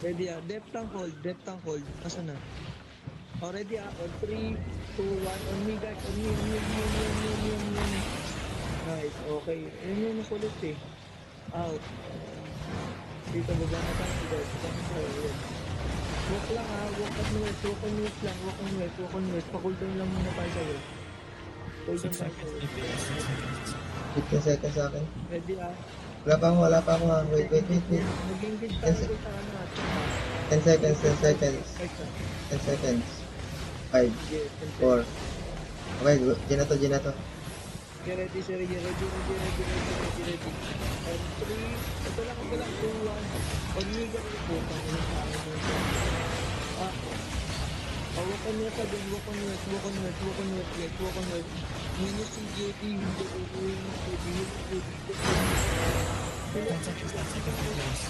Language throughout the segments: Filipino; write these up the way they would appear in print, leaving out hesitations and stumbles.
Ready ah. Depth tank hold. Asa na? Oh, ready ah. On 3, 2, 1. On me guys. On me. Nice. Okay. Yun yung kulit eh. Out. Dito baba na tayo guys. Baba na tayo. Yan. Walk lang ah. Walk on west. Walk on west lang. Walk on west. Walk on west. Pa-cooldown lang muna tayo sa west. 6 Cooldown tayo sa seconds west. DPS, 6 seconds. 15 seconds sa akin. Ready ah. Wala pa ako ha. Wait. Mag-engage tayo Yes. sa ano ah. Tsaka. 10 seconds. 5 ah. 10 seconds. 5, Sige. 4. Okay, Gina to. Get ready, sir. Get ready. And 3, ito lang, 2, 1. On me guys. Walk on west again. Walk on west. Minus si JD. Hindi ko yung JD. 10 seconds, 10 seconds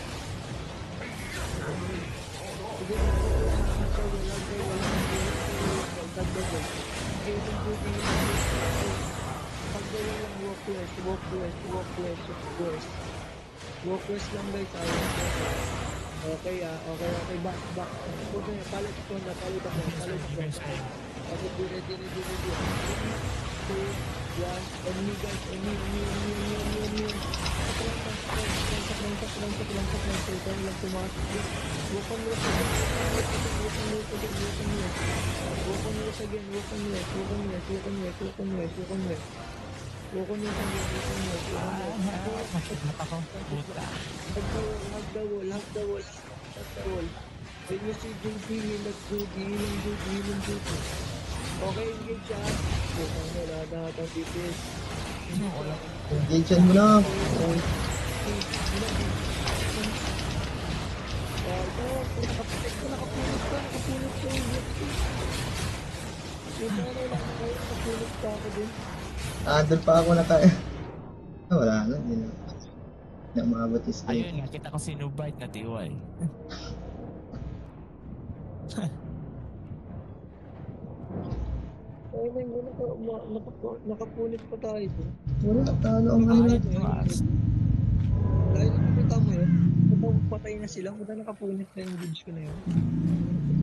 DPS. Walk west lang guys. Okay ah. Okay. Back. Okay, palit ako. Defense kayo. Okay, ready. 2, 1. On me guys. On me. Saklang lang tumasok. Walk on west again. Masyadmat ako. Puta. Hug the wall. When you see JD, let's do healing. Okay, engage ah. Bukang wala na itong DPS. Wala. Engage mo na. Nakapulot ka yung UFC. Yung ano lang kayo, nakapulot ka ako din. Doon pa ako na tayo. Wala na. Hindi na maabot yung screen. Ayun nga, kita ko sinubite na TY. Ay, may nakapunit pa tayo doon. Wala, talo ang Ayun, hirap. mas. Dahil nakikita mo yun, patay na sila, punta nakapunit na yung goods ko na yun.